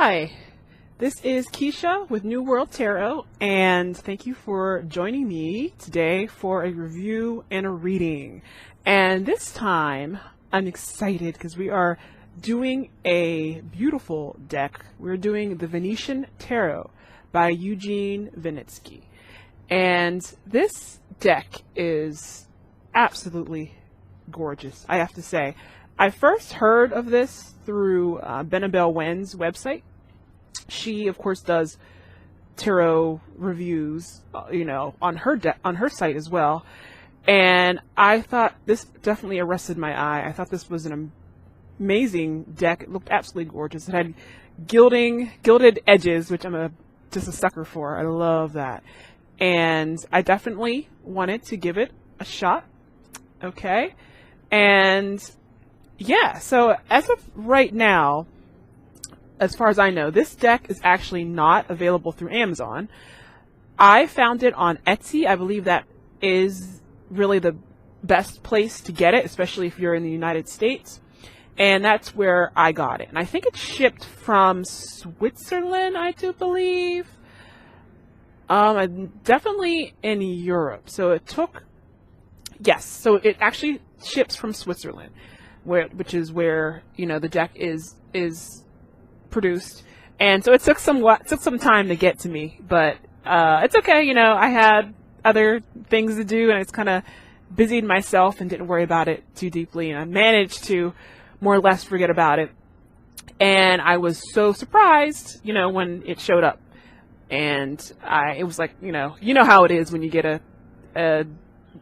Hi, this is Keisha with New World Tarot, and thank you for joining me today for a review and a reading. And this time I'm excited because we are doing a beautiful deck. We're doing the Venetian Tarot by Eugene Vinitski. And this deck is absolutely gorgeous, I have to say. I first heard of this through Benabel Wen's website. She, of course, does tarot reviews, on her site as well. And I thought this definitely arrested my eye. I thought this was an amazing deck. It looked absolutely gorgeous. It had gilded edges, which I'm just a sucker for. I love that. And I definitely wanted to give it a shot. Okay. And yeah, so as of right now, as far as I know, this deck is actually not available through Amazon. I found it on Etsy. I believe that is really the best place to get it, especially if you're in the United States. And that's where I got it. And I think it's shipped from Switzerland, I do believe. Definitely in Europe. So it took, yes, so it actually ships from Switzerland, which is where, the deck is produced. And so it took some time to get to me, but it's okay. I had other things to do, and I just kind of busied myself and didn't worry about it too deeply, and I managed to more or less forget about it. And I was so surprised, when it showed up. And it was like, you know how it is when you get a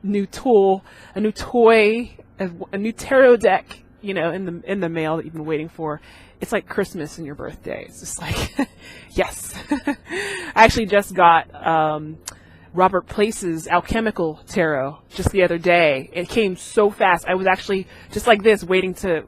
new tool, a new toy, a new tarot deck, in the mail that you've been waiting for. It's like Christmas and your birthday. It's just like, yes. I actually just got Robert Place's Alchemical Tarot just the other day. It came so fast. I was actually just like this, going to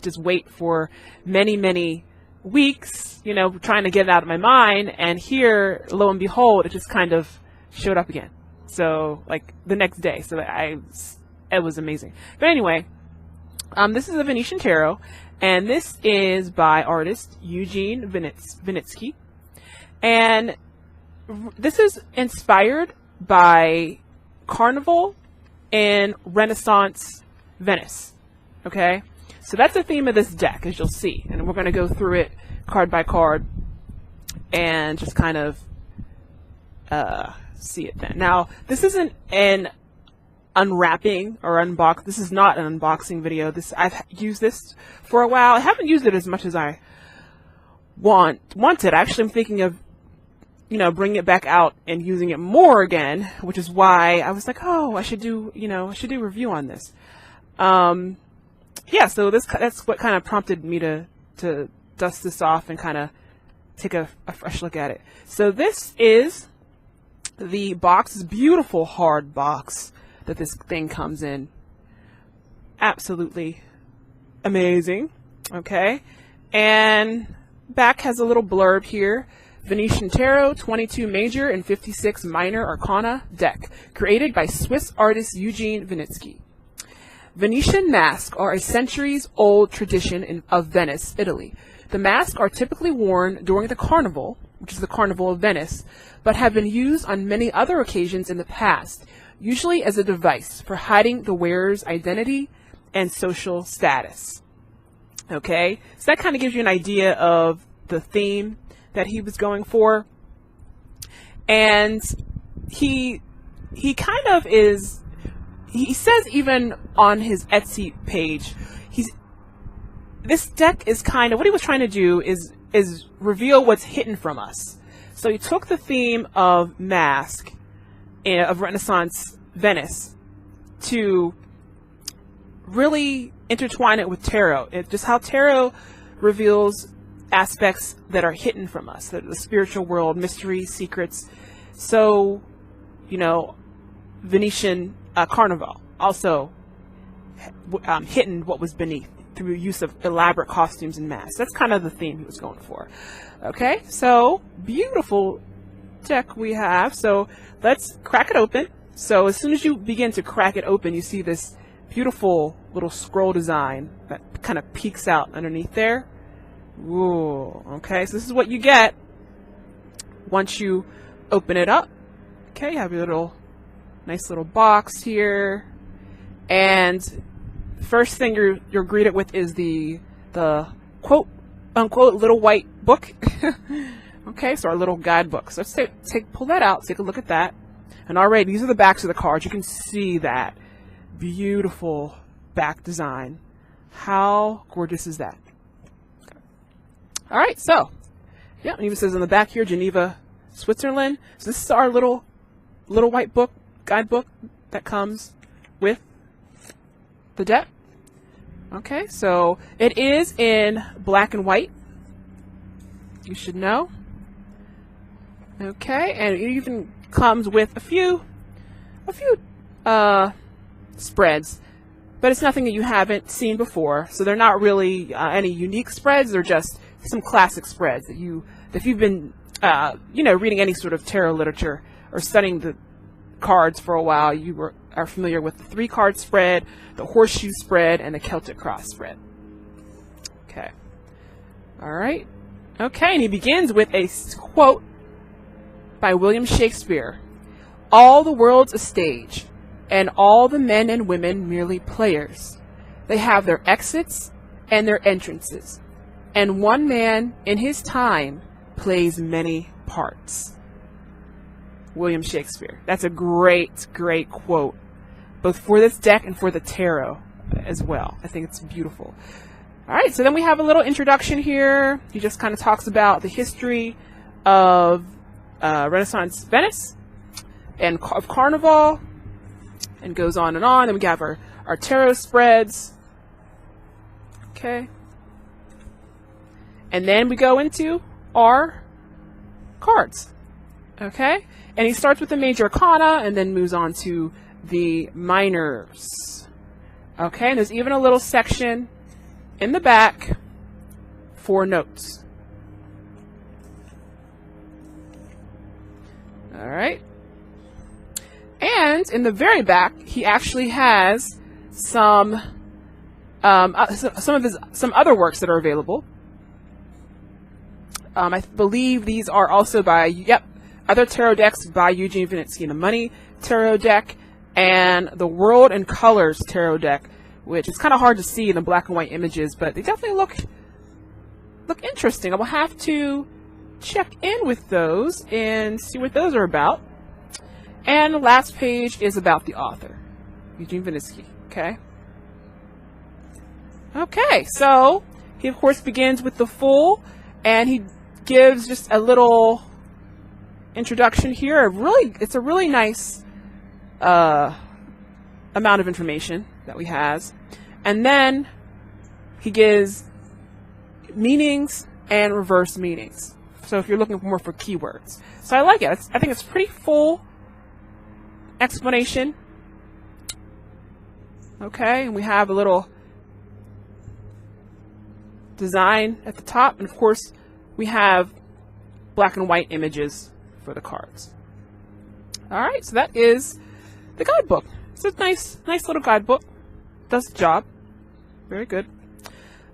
just wait for many, many weeks, trying to get it out of my mind. And here, lo and behold, it just kind of showed up again. So like the next day. So it was amazing. But anyway, this is a Venetian Tarot, and this is by artist Eugene Vinitski. And this is inspired by Carnival and Renaissance Venice. Okay? So that's the theme of this deck, as you'll see. And we're going to go through it card by card and just kind of see it then. Now, this isn't an unwrapping or unbox. This is not an unboxing video. I've used this for a while. I haven't used it as much as I wanted. Actually, I'm thinking of bringing it back out and using it more again, which is why I was like, oh, I should do a review on this. Yeah, so that's what kind of prompted me to dust this off and kind of take a fresh look at it. So this is the box, this beautiful hard box that this thing comes in. Absolutely amazing. Okay, and back has a little blurb here. Venetian Tarot, 22 major and 56 minor arcana deck, created by Swiss artist Eugene Vinitski. Venetian masks are a centuries-old tradition of Venice, Italy. The masks are typically worn during the Carnival, which is the Carnival of Venice, but have been used on many other occasions in the past, usually as a device for hiding the wearer's identity and social status. Okay, so that kind of gives you an idea of the theme that he was going for. And he kind of is, he says even on his Etsy page, this deck is kind of, what he was trying to do is reveal what's hidden from us. So he took the theme of mask, of Renaissance Venice, to really intertwine it with tarot. Just how tarot reveals aspects that are hidden from us, the spiritual world, mysteries, secrets. So, Venetian Carnival also hidden what was beneath through use of elaborate costumes and masks. That's kind of the theme he was going for. Okay, so beautiful deck we have. So let's crack it open. So as soon as you begin to crack it open, you see this beautiful little scroll design that kind of peeks out underneath there. Ooh, okay, so this is what you get once you open it up. Okay, you have your little nice little box here, and first thing you're greeted with is the quote unquote little white book. Okay, so our little guidebook. So let's pull that out, take a look at that. And already these are the backs of the cards. You can see that beautiful back design. How gorgeous is that? Okay. All right, so yeah, it even says on the back here, Geneva, Switzerland. So this is our little white book, guidebook that comes with the deck. Okay, so it is in black and white. You should know. Okay, and it even comes with a few spreads, but it's nothing that you haven't seen before. So they're not really any unique spreads. They're just some classic spreads that if you've been reading any sort of tarot literature or studying the cards for a while, you are familiar with the 3-card spread, the horseshoe spread, and the Celtic cross spread. Okay. All right. Okay, and he begins with a quote by William Shakespeare. "All the world's a stage, and all the men and women merely players. They have their exits and their entrances, and one man in his time plays many parts." William Shakespeare. That's a great, great quote, both for this deck and for the tarot as well. I think it's beautiful. All right, so then we have a little introduction here. He just kind of talks about the history of Renaissance Venice and of Carnival, and goes on and on. Then we have our tarot spreads. Okay. And then we go into our cards. Okay. And he starts with the major arcana and then moves on to the minors. Okay. And there's even a little section in the back for notes. All right. And in the very back, he actually has some other works that are available. I believe these are also by, other tarot decks by Eugene Vinitski, the Money Tarot deck and the World and Colors Tarot deck, which is kind of hard to see in the black and white images, but they definitely look interesting. I will have to check in with those and see what those are about. And the last page is about the author, Eugene Vinitski. Okay. Okay, so he of course begins with the full, and he gives just a little introduction here. It's a really nice amount of information that we has, and then he gives meanings and reverse meanings. So if you're looking more for keywords, so I like it. I think it's pretty full explanation. Okay, and we have a little design at the top, and of course we have black and white images for the cards. All right, so that is the guidebook. It's a nice little guidebook. Does the job. Very good.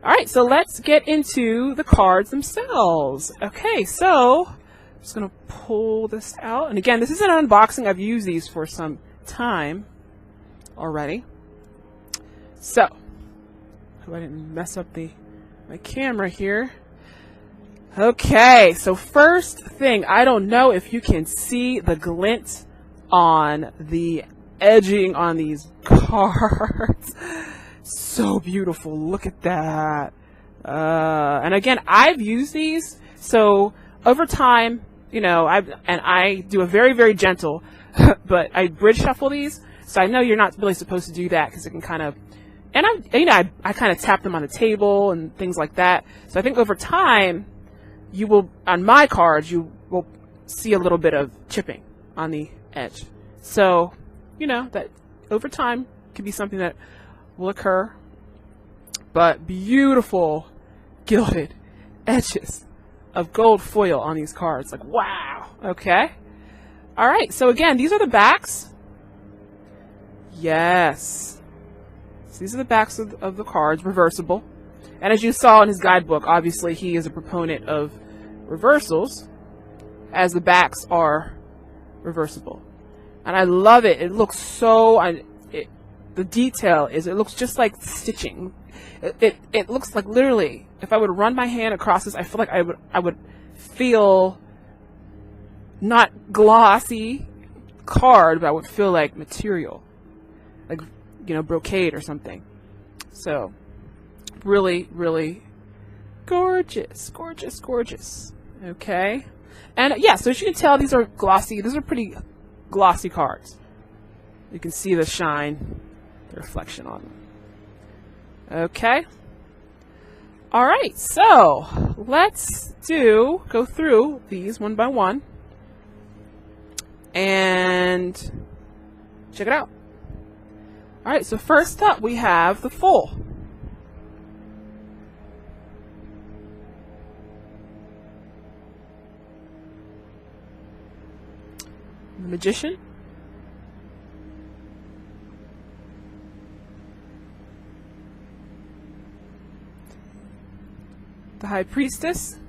All right, so let's get into the cards themselves. Okay, so I'm just gonna pull this out, and again, this is an unboxing. I've used these for some time already. So, hope I didn't mess up my camera here. Okay, so first thing, I don't know if you can see the glint on the edging on these cards. So beautiful. Look at that. And again, I've used these, so over time, I do a very, very gentle, but I bridge shuffle these, so I know you're not really supposed to do that because it can kind of, and I kind of tap them on the table and things like that. So I think over time, you will, on my cards, you will see a little bit of chipping on the edge. So, that over time could be something that will occur. But beautiful gilded edges of gold foil on these cards. Like, wow. Okay. All right. So again, these are the backs. Yes. So these are the backs of the cards, reversible. And as you saw in his guidebook, obviously he is a proponent of reversals, as the backs are reversible. And I love it. It looks so, the detail is, it looks just like stitching. It looks like, literally, if I would run my hand across this, I feel like I would feel not glossy card, but I would feel like material, like, you know, brocade or something. So really, really gorgeous, gorgeous, gorgeous. Okay. And yeah, so as you can tell, these are glossy. These are pretty glossy cards. You can see the shine, the reflection on them. Okay. All right, so let's go through these one by one and check it out. All right, so first up we have the Fool. The Magician. The High Priestess.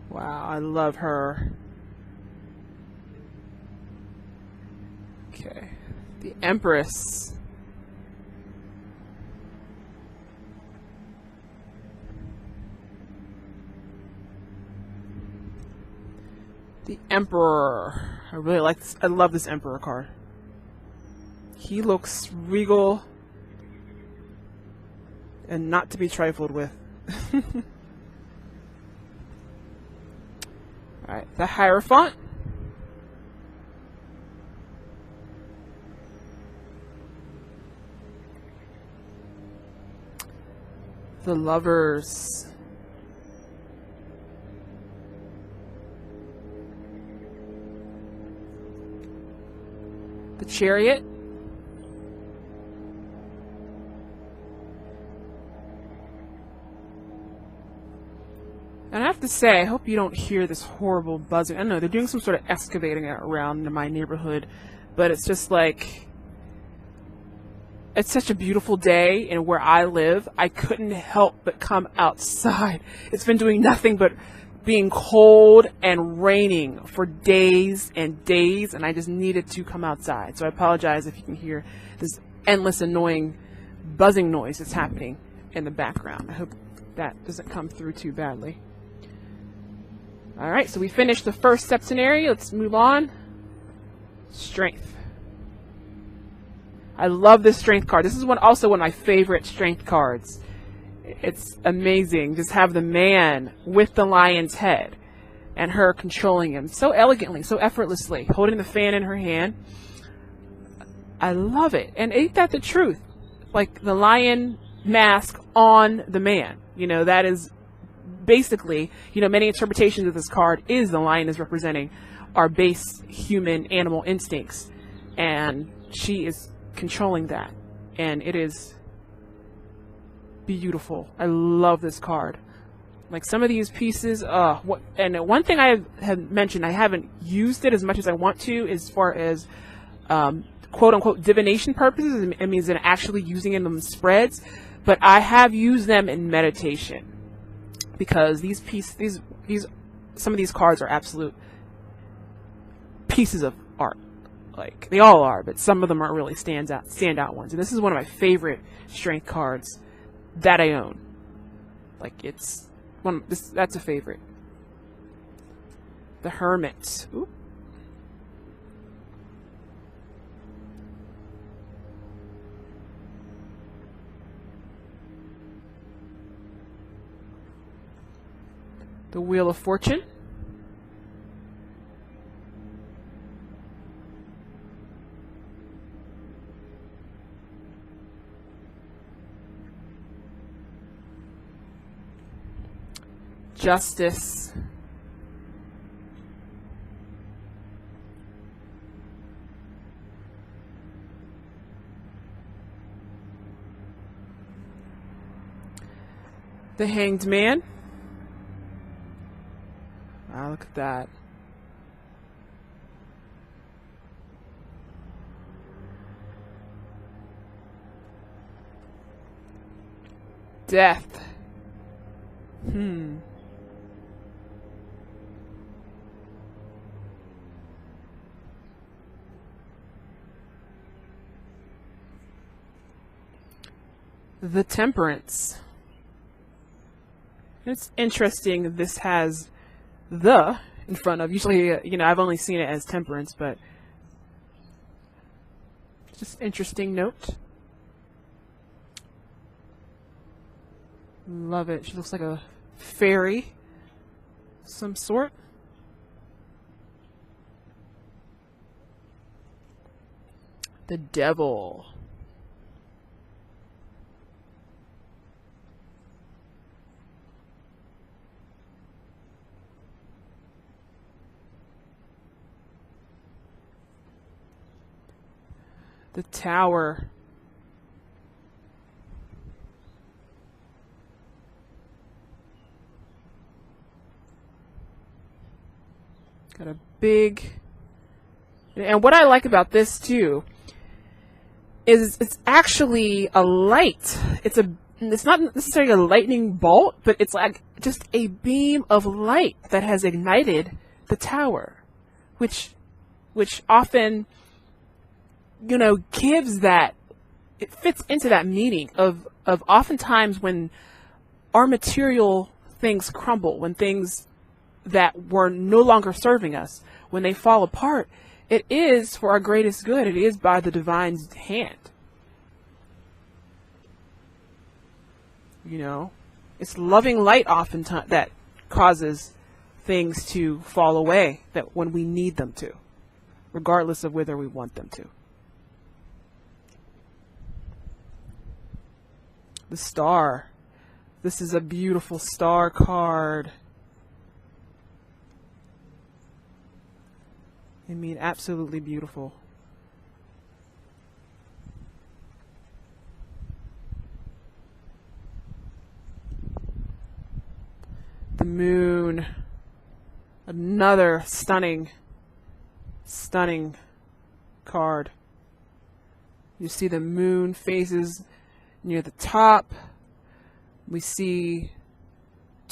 Wow, I love her. Okay. The Empress. The Emperor. I really like this. I love this Emperor card. He looks regal and not to be trifled with. Alright, the Hierophant. The Lovers. The Chariot. And I have to say, I hope you don't hear this horrible buzzing. I don't know, they're doing some sort of excavating around in my neighborhood, but it's just like, it's such a beautiful day, and where I live, I couldn't help but come outside. It's been doing nothing but being cold and raining for days and days, and I just needed to come outside. So I apologize if you can hear this endless, annoying buzzing noise that's happening in the background. I hope that doesn't come through too badly. Alright, so we finished the first septenary. Let's move on. Strength. I love this strength card. This is also one of my favorite strength cards. It's amazing. Just have the man with the lion's head and her controlling him so elegantly, so effortlessly, holding the fan in her hand. I love it. And ain't that the truth? Like the lion mask on the man. You know, that is basically, you know, many interpretations of this card is the lion is representing our base human animal instincts, and she is controlling that, and it is beautiful. I love this card. Like some of these pieces, and one thing I have mentioned, I haven't used it as much as I want to, as far as quote unquote divination purposes. It means that actually using it in them spreads, but I have used them in meditation, because some of these cards are absolute pieces of art. Like they all are, but some of them are really standout ones. And this is one of my favorite strength cards that I own. Like it's that's a favorite. The Hermit. Ooh. The Wheel of Fortune. Justice. The Hanged Man. Wow, look at that. Death. The Temperance. It's interesting this has the in front of. Usually, you know, I've only seen it as Temperance, but just interesting note. Love it. She looks like a fairy of some sort. The Devil. The Tower. Got a big, and what I like about this too is it's actually a light. It's not necessarily a lightning bolt, but it's like just a beam of light that has ignited the tower, which often, you know, gives that, it fits into that meaning of oftentimes when our material things crumble, when things that were no longer serving us, when they fall apart, it is for our greatest good. It is by the divine's hand. You know, it's loving light oftentimes that causes things to fall away, that when we need them to, regardless of whether we want them to. The Star. This is a beautiful star card. I mean, absolutely beautiful. The Moon. Another stunning card. You see the moon phases near the top. We see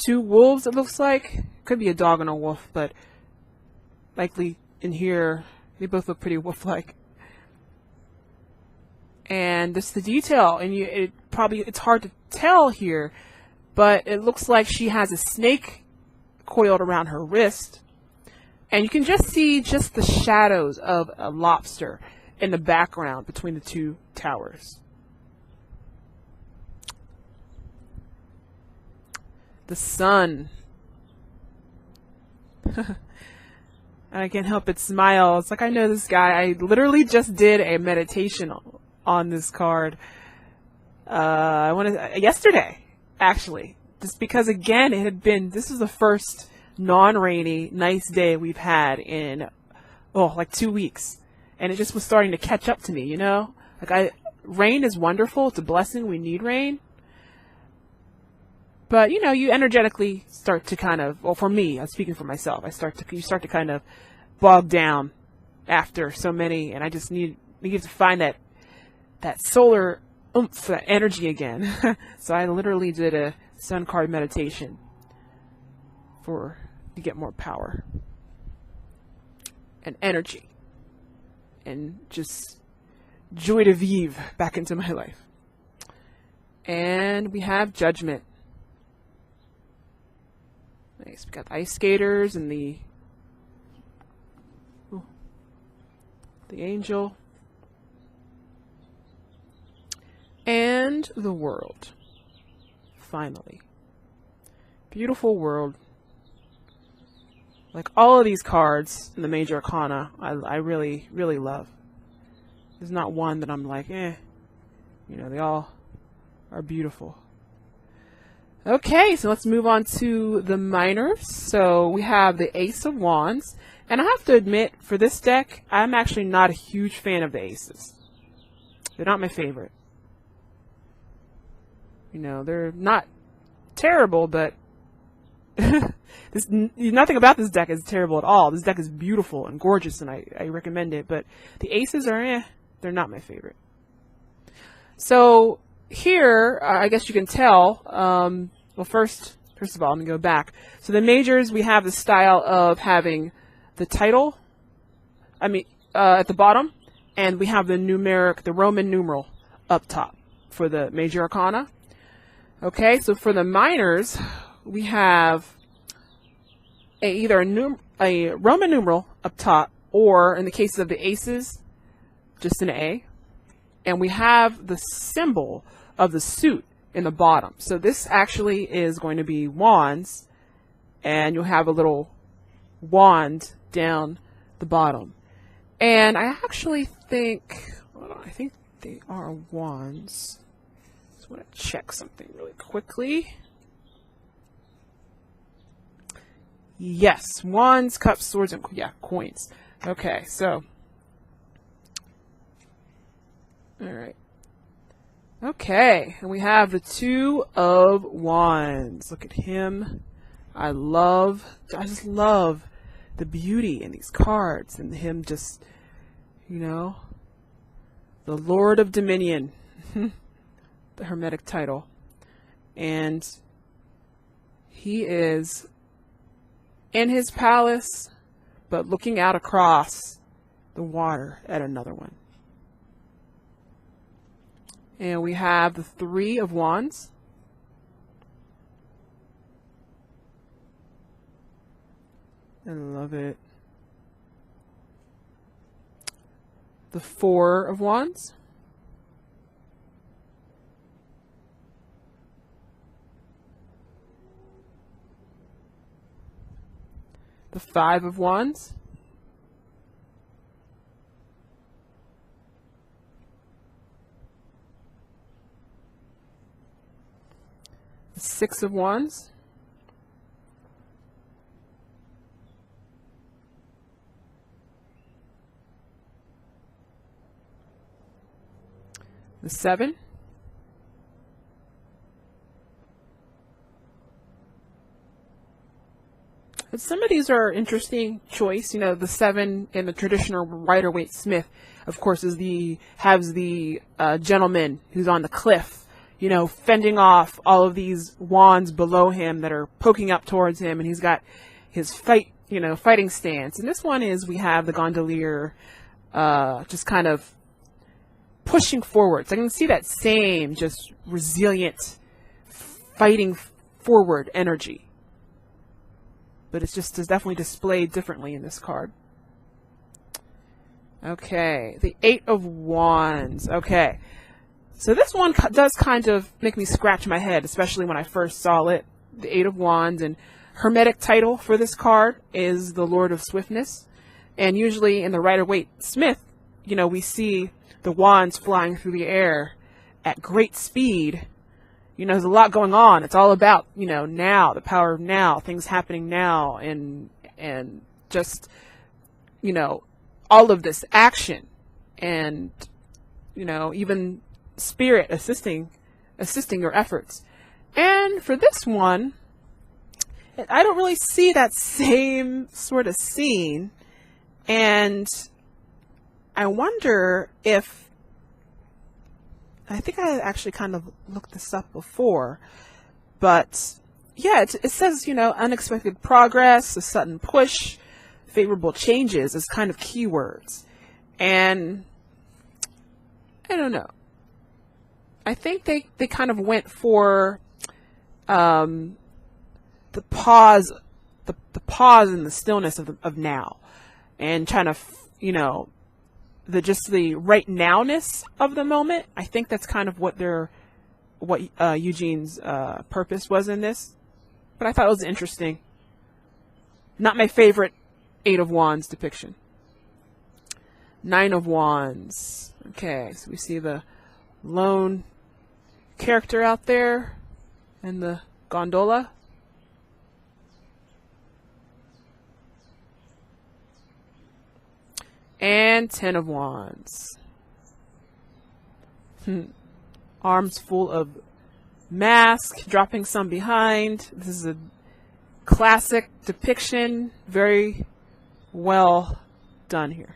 two wolves, it looks like. Could be a dog and a wolf, but likely in here, they both look pretty wolf-like. And just the detail, and it's hard to tell here, but it looks like she has a snake coiled around her wrist. And you can just see just the shadows of a lobster in the background between the two towers. The Sun. I can't help but smile. It's like, I know this guy. I literally just did a meditation on this card. Yesterday, actually. Just because, again, this is the first non-rainy, nice day we've had in, like 2 weeks. And it just was starting to catch up to me, you know? Rain is wonderful. It's a blessing. We need rain. But, you know, you energetically start to kind of, well, for me, I'm speaking for myself, you start to kind of bog down after so many, and I just need to find that solar oomph, that energy again. So I literally did a sun card meditation to get more power and energy and just joie de vivre back into my life. And we have Judgment. Nice. We got the ice skaters and the angel and the World. Finally, beautiful World. Like all of these cards in the major arcana, I really, really love. There's not one that I'm like, You know, they all are beautiful. Okay, so let's move on to the minors. So we have the Ace of Wands. And I have to admit, for this deck, I'm actually not a huge fan of the aces. They're not my favorite. You know, they're not terrible, but nothing about this deck is terrible at all. This deck is beautiful and gorgeous, and I recommend it. But the aces are, they're not my favorite. So here, I guess you can tell, well, first of all, let me go back. So the majors, we have the style of having the title, at the bottom, and we have the Roman numeral up top for the major arcana. Okay, so for the minors, we have either a Roman numeral up top, or in the case of the aces, just an A. And we have the symbol of the suit in the bottom. So this actually is going to be wands, and you'll have a little wand down the bottom. And I actually think, I think they are wands. Just want to check something really quickly. Yes, wands, cups, swords, and coins. Okay, so. All right. Okay, and we have the Two of Wands. Look at him. I just love the beauty in these cards, and him just, the Lord of Dominion, the Hermetic title. And he is in his palace, but looking out across the water at another one. And we have the Three of Wands. I love it. The Four of Wands. The Five of Wands. The Six of Wands. The Seven. And some of these are interesting choice. The Seven in the traditional Rider-Waite-Smith, of course, has the gentleman who's on the cliff, fending off all of these wands below him that are poking up towards him, and he's got his fighting stance. And this one we have the gondolier, just kind of pushing forward. So I can see that same just resilient fighting forward energy, but it's definitely displayed differently in this card. Okay, the Eight of Wands. Okay. So this one does kind of make me scratch my head, especially when I first saw it. The Eight of Wands, and Hermetic title for this card is the Lord of Swiftness. And usually in the Rider-Waite-Smith, we see the wands flying through the air at great speed. There's a lot going on. It's all about, now, the power of now, things happening now, and just, all of this action, and, even spirit assisting your efforts. And for this one, I don't really see that same sort of scene, and I wonder if, I think I actually kind of looked this up before, but yeah, it says, unexpected progress, a sudden push, favorable changes as kind of keywords. And I don't know. I think they kind of went for the pause and the stillness of now, and trying to, the right nowness of the moment. I think that's kind of what Eugene's purpose was in this. But I thought it was interesting. Not my favorite Eight of Wands depiction. Nine of Wands. Okay, so we see the lone character out there in the gondola. And Ten of Wands. Arms full of mask, dropping some behind. This is a classic depiction. Very well done here.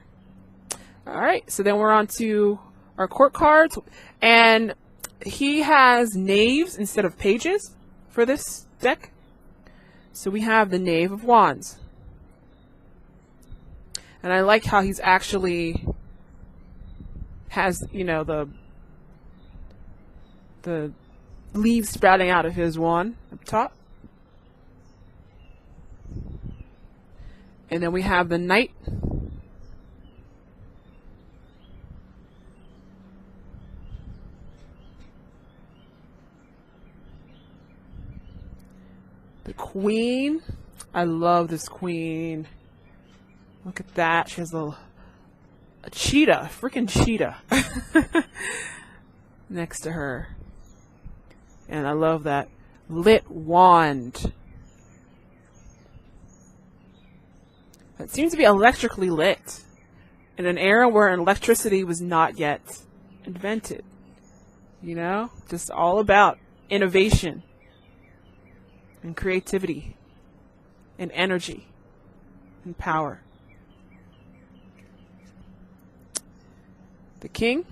All right, so then we're on to our court cards. And he has knaves instead of pages for this deck. So we have the Knave of Wands. And I like how he's actually has, you know, the leaves sprouting out of his wand up top. And then we have the Knight. The Queen. I love this Queen. Look at that. She has a cheetah. Freaking cheetah. Next to her. And I love that lit wand. It seems to be electrically lit in an era where electricity was not yet invented. You know? Just all about innovation and creativity and energy and power. The King.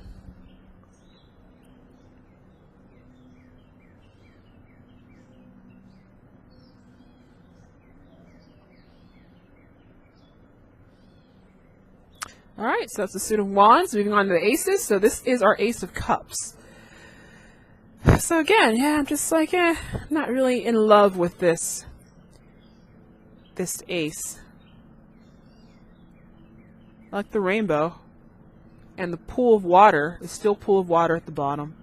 Alright, so that's the suit of wands. Moving on to the aces. So this is our Ace of Cups. So again, yeah, I'm just like, I'm not really in love with this ace. I like the rainbow. And the pool of water is still pool of water at the bottom.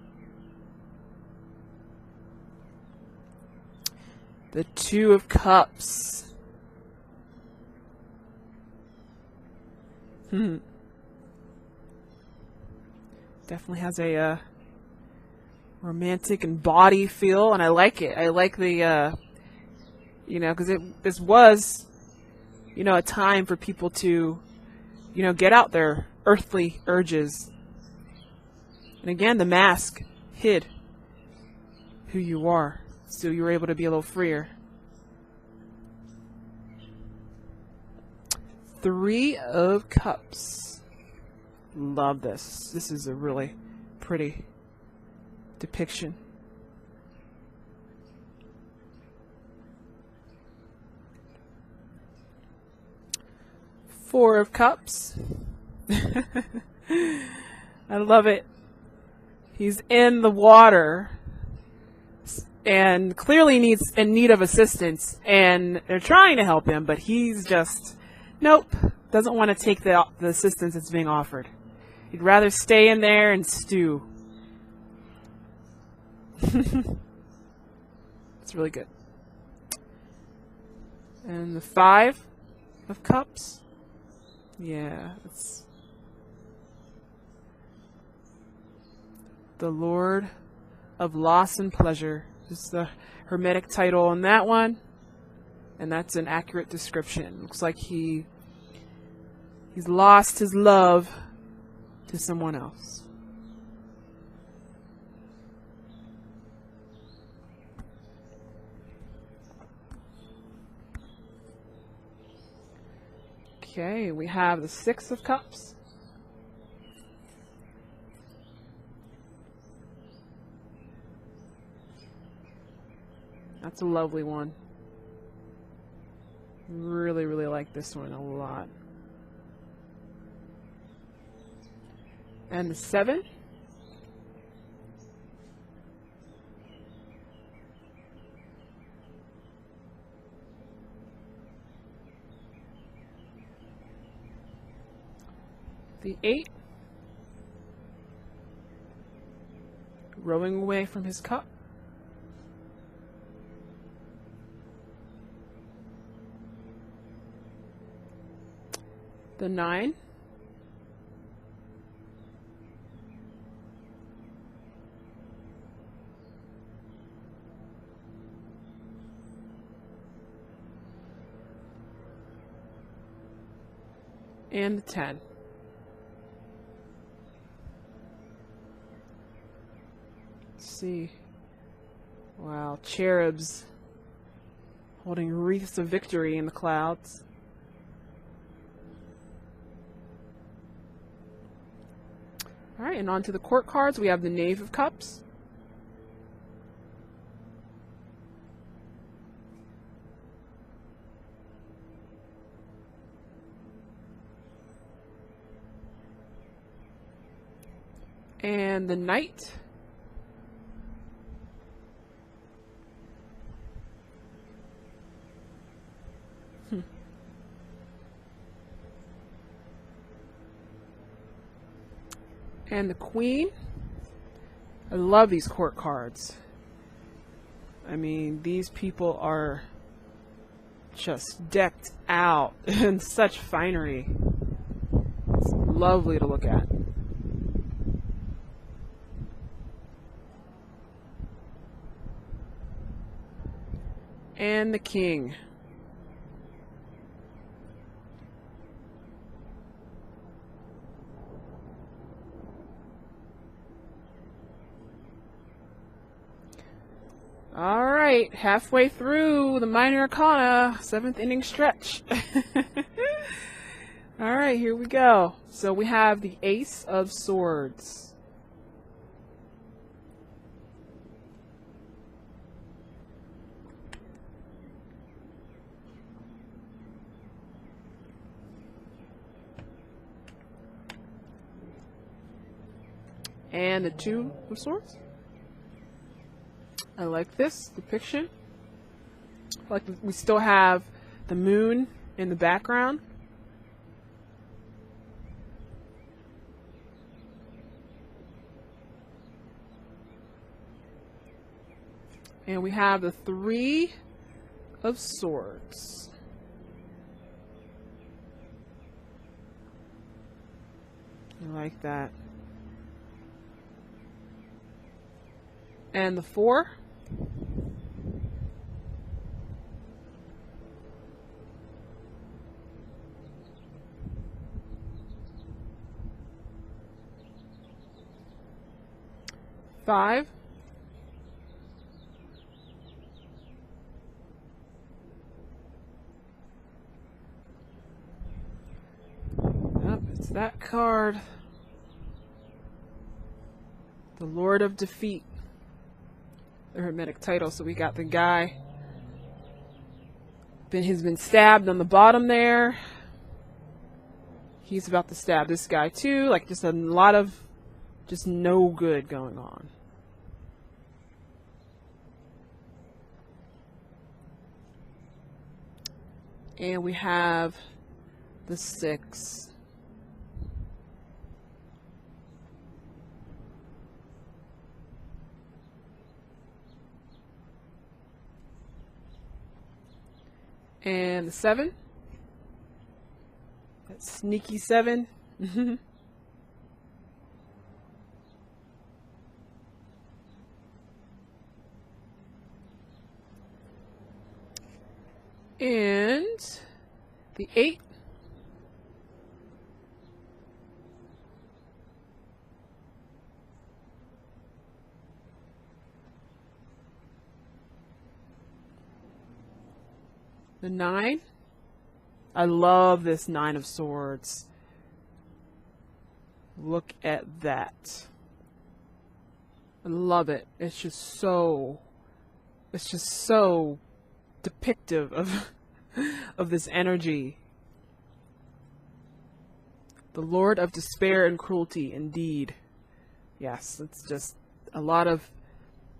The Two of Cups. Definitely has a romantic and body feel, and I like it. I like the, you know, because this was, you know, a time for people to, you know, get out their earthly urges. And again, the mask hid who you are, so you were able to be a little freer. Three of Cups. Love this. This is a really pretty depiction. Four of Cups. I love it. He's in the water and clearly needs in need of assistance, and they're trying to help him, but he's just nope, doesn't want to take the assistance that's being offered. He'd rather stay in there and stew. It's really good. And the Five of Cups. Yeah, it's the Lord of Loss and Pleasure. This is the Hermetic title on that one. And that's an accurate description. Looks like he's lost his love to someone else. Okay, we have the Six of Cups. That's a lovely one. Really, really like this one a lot. And the Seven. The Eight. Rowing away from his cup. The Nine. And the 10. Let's see. Wow, cherubs holding wreaths of victory in the clouds. Alright, and on to the court cards. We have the Knave of Cups. And the Knight. And the Queen. I love these court cards. I mean, these people are just decked out in such finery. It's lovely to look at. And the King. All right, halfway through the minor arcana, 7th inning stretch. All right, here we go. So we have the Ace of Swords. And the Two of Swords. I like this depiction. Like we still have the moon in the background. And we have the Three of Swords. I like that. And the Four. Five. Yep, it's that card. The Lord of Defeat. The Hermetic title. So we got the guy. Has been stabbed on the bottom there. He's about to stab this guy too. Like just a lot of just no good going on. And we have the Six. And the Seven. That sneaky Seven. And the Eight. The Nine. I love this Nine of Swords. Look at that. I love it. It's just so depictive of this energy. The Lord of Despair and Cruelty, indeed. Yes, it's just a lot of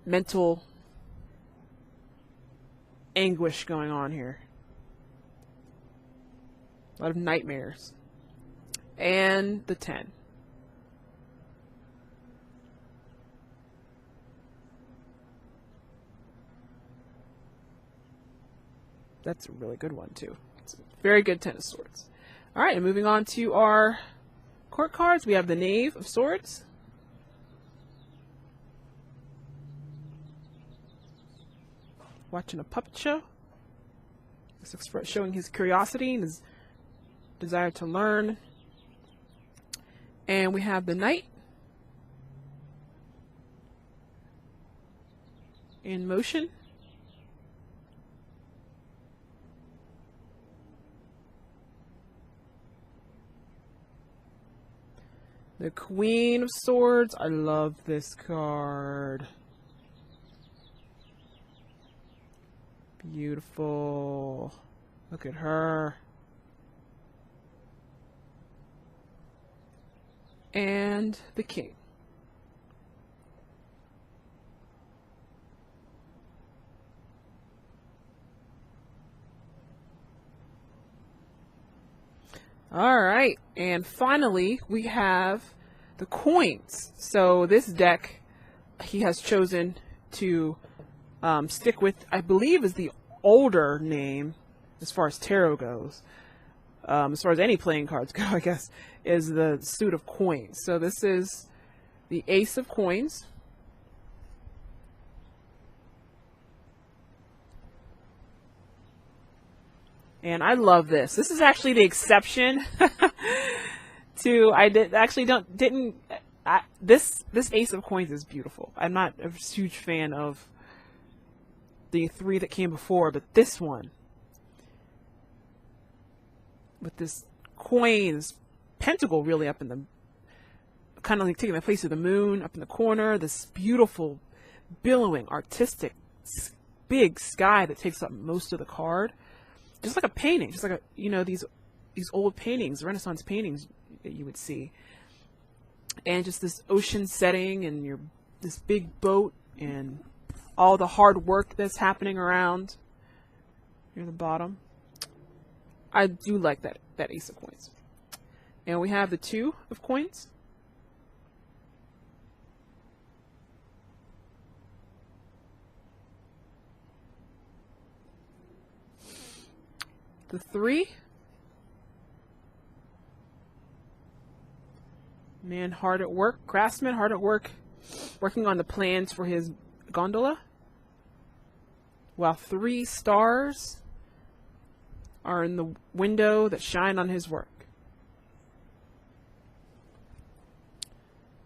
mental anguish going on here. A lot of nightmares. And the 10. That's a really good one, too. It's a very good 10 of Swords. All right, and moving on to our court cards, we have the Knave of Swords. Watching a puppet show. This showing his curiosity and his desire to learn. And we have the Knight in motion. The Queen of Swords. I love this card. Beautiful. Look at her. And the King. All right, and finally we have the coins. So this deck, he has chosen to stick with, I believe, is the older name as far as tarot goes. As far as any playing cards go, I guess, is the suit of coins. So this is the Ace of Coins. And I love this. This is actually the exception to this Ace of Coins is beautiful. I'm not a huge fan of the three that came before, but this one with this coins pentacle really up in the, kind of like taking the place of the moon up in the corner, this beautiful billowing artistic big sky that takes up most of the card, just like a painting, just like a, you know, these old paintings, Renaissance paintings that you would see, and just this ocean setting and this big boat and all the hard work that's happening around near the bottom. I do like that Ace of Coins. And we have the Two of Coins. The Three. Man hard at work, craftsman hard at work, working on the plans for his gondola. While 3 stars are in the window that shine on his work.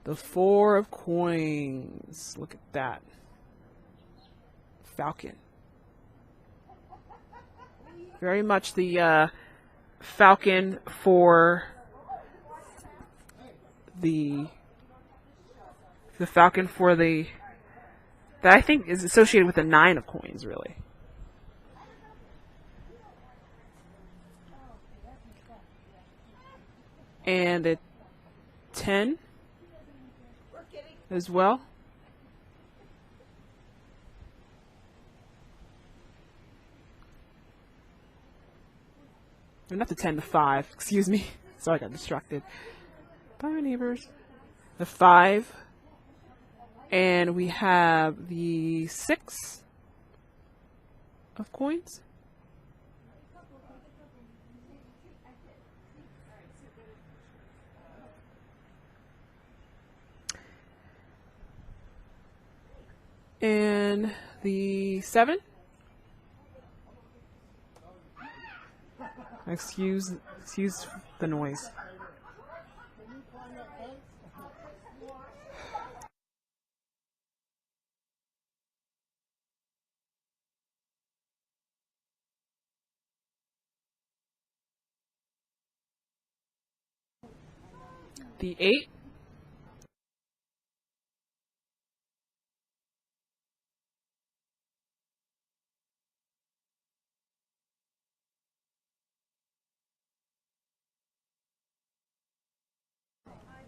The Four of Coins. Look at that. Falcon. Very much the falcon for the falcon for the, that I think is associated with the 9 of Coins, really. And a 10 as well. Or not the 10, the 5. Excuse me. Sorry, I got distracted. Bye, my neighbors. The 5. And we have the 6 of Coins. And the 7. Excuse the noise. The 8.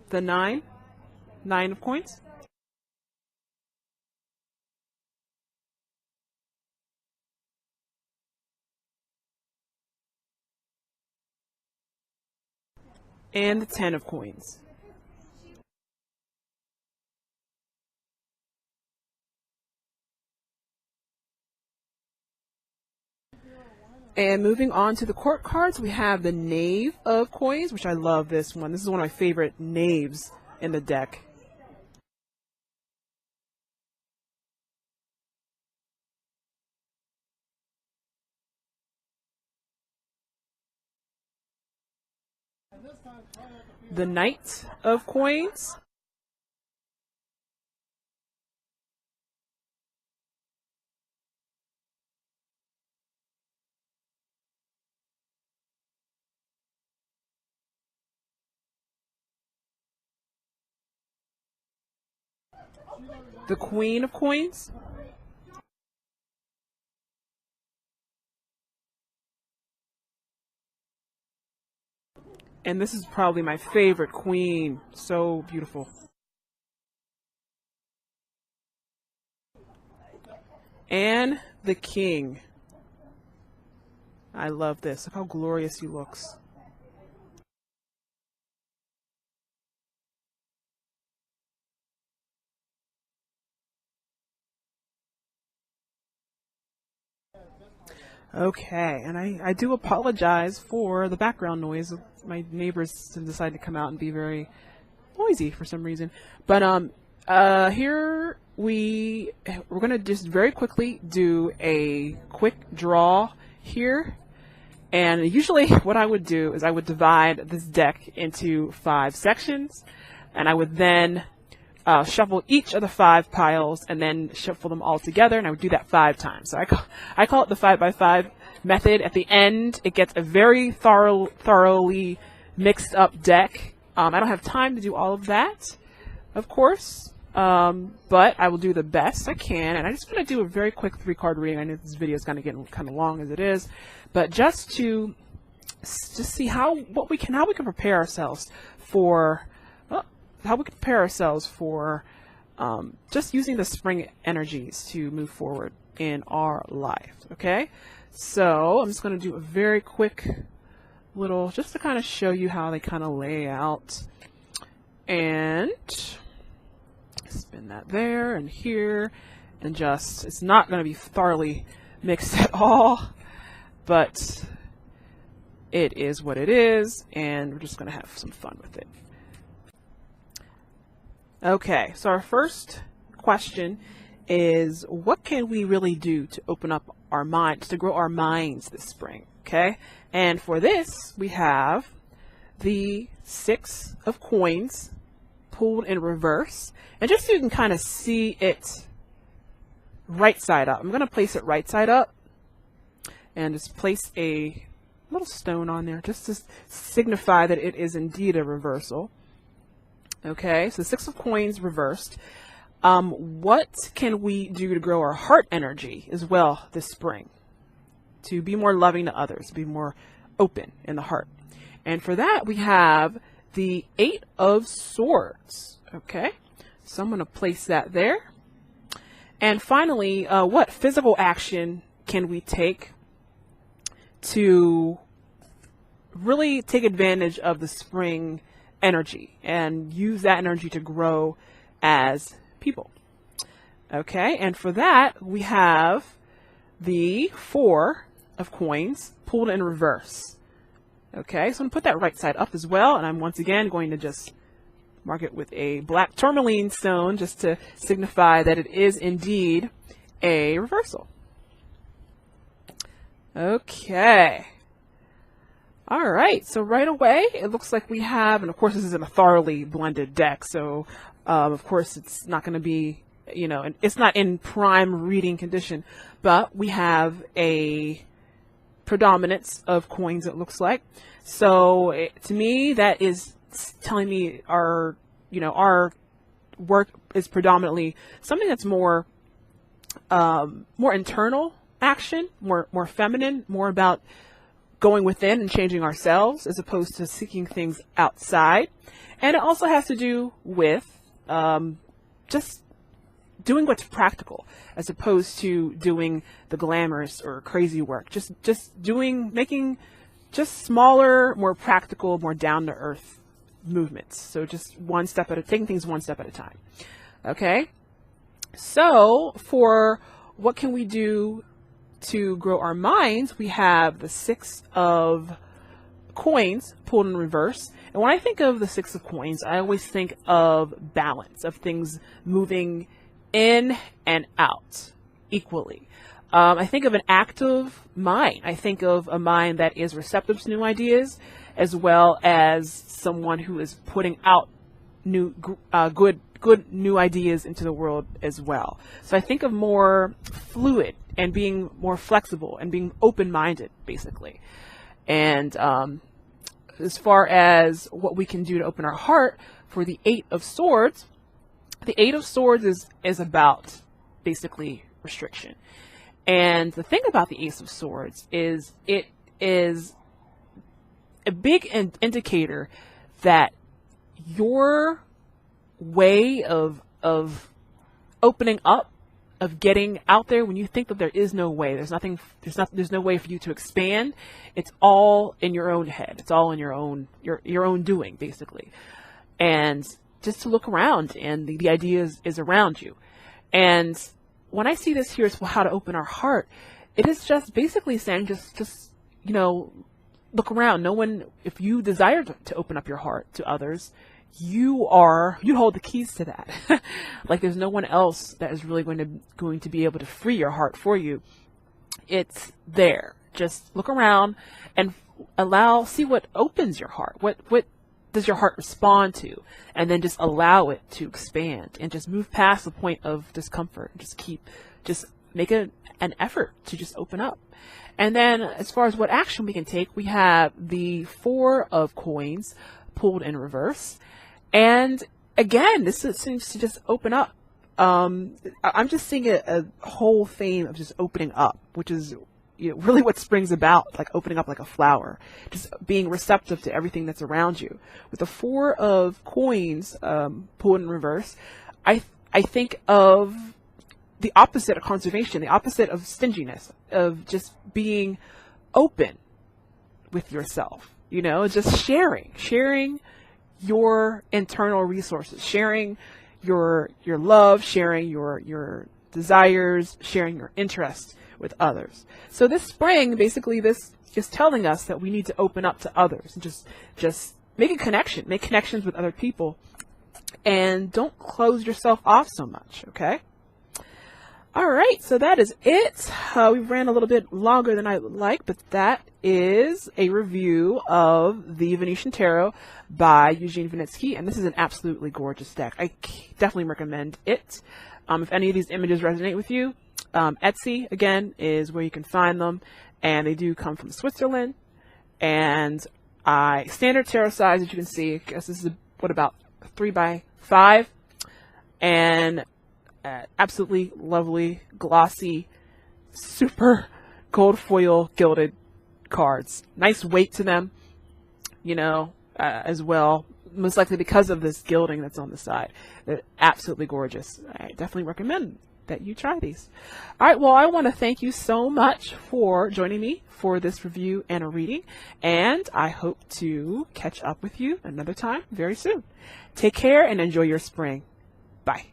The 9. 9 of Coins. And the 10 of Coins. And moving on to the court cards, we have the Knave of Coins, which I love this one. This is one of my favorite knaves in the deck. The Knight of Coins. The Queen of Coins. And this is probably my favorite queen. So beautiful. And the King. I love this. Look how glorious he looks. Okay, and I do apologize for the background noise. My neighbors have decided to come out and be very noisy for some reason. But here we're gonna just very quickly do a quick draw here. And usually what I would do is I would divide this deck into 5 sections, and I would then shuffle each of the 5 piles and then shuffle them all together, and I would do that 5 times. So I call it the 5x5 method. At the end, it gets a very thoroughly mixed up deck. I don't have time to do all of that, of course, but I will do the best I can. And I just want to do a very quick 3-card reading. I know this video is going to get kind of long as it is, but just to see how we can prepare ourselves for just using the spring energies to move forward in our life. Okay, so I'm just going to do a very quick little, just to kind of show you how they kind of lay out, and spin that there and here, and just, it's not going to be thoroughly mixed at all, but it is what it is, and we're just going to have some fun with it. Okay, so our first question is, what can we really do to open up our minds, to grow our minds this spring? Okay, and for this we have the 6 of coins pulled in reverse, and just so you can kind of see it right side up, I'm going to place it right side up and just place a little stone on there just to signify that it is indeed a reversal. Okay, so 6 of coins reversed. What can we do to grow our heart energy as well this spring? To be more loving to others, be more open in the heart. And for that, we have the 8 of Swords. Okay, so I'm going to place that there. And finally, what physical action can we take to really take advantage of the spring energy and use that energy to grow as people? Okay, and for that we have the 4 of coins pulled in reverse. Okay, so I'm going to put that right side up as well, and I'm once again going to just mark it with a black tourmaline stone just to signify that it is indeed a reversal. Okay. All right, so right away, it looks like we have, and of course this isn't a thoroughly blended deck, so of course it's not going to be, you know, it's not in prime reading condition, but we have a predominance of coins, it looks like. So to me, that is telling me our work is predominantly something that's more internal action, more feminine, more about going within and changing ourselves as opposed to seeking things outside. And it also has to do with just doing what's practical as opposed to doing the glamorous or crazy work. Just making just smaller, more practical, more down to earth movements. So just taking things one step at a time. Okay. So for what can we do to grow our minds, we have the 6 of coins pulled in reverse. And when I think of the 6 of coins, I always think of balance, of things moving in and out equally. I think of an active mind. I think of a mind that is receptive to new ideas, as well as someone who is putting out new, good new ideas into the world as well. So I think of more fluid and being more flexible and being open-minded, basically. And as far as what we can do to open our heart, for the 8 of Swords, the 8 of Swords is about basically restriction. And the thing about the Ace of Swords is it is a big indicator that your way of opening up, of getting out there, when you think that there is no way, there's no way for you to expand, it's all in your own head. It's all in your own doing, basically. And just to look around, and the idea is around you. And when I see this here, it's how to open our heart. it is just basically saying, just, you know, look around. No one, if you desire to open up your heart to others, you hold the keys to that. Like, there's no one else that is really going to be able to free your heart for you. It's there. Just look around and see what opens your heart. What does your heart respond to? And then just allow it to expand and just move past the point of discomfort. Just make an effort to just open up. And then as far as what action we can take, we have the 4 of coins pulled in reverse. And again, this seems to just open up. I'm just seeing a whole theme of just opening up, which is, you know, really what spring's about, like opening up like a flower, just being receptive to everything that's around you. With the 4 of coins pulled in reverse, I think of the opposite of conservation, the opposite of stinginess, of just being open with yourself, you know, just sharing your internal resources, sharing your love, sharing your desires, sharing your interests with others. So this spring, basically, this is telling us that we need to open up to others, and just make a connection, make connections with other people, and don't close yourself off so much. Okay. All right, so that is it. We ran a little bit longer than I would like, but that is a review of the Venetian Tarot by Eugene Vinitski, and this is an absolutely gorgeous deck. I definitely recommend it. If any of these images resonate with you, Etsy, again, is where you can find them, and they do come from Switzerland. And standard tarot size, as you can see, I guess this is about 3x5, and absolutely lovely, glossy, super gold foil gilded cards. Nice weight to them, you know, as well. Most likely because of this gilding that's on the side. They're absolutely gorgeous. I definitely recommend that you try these. All right, well, I want to thank you so much for joining me for this review and a reading, and I hope to catch up with you another time very soon. Take care and enjoy your spring. Bye.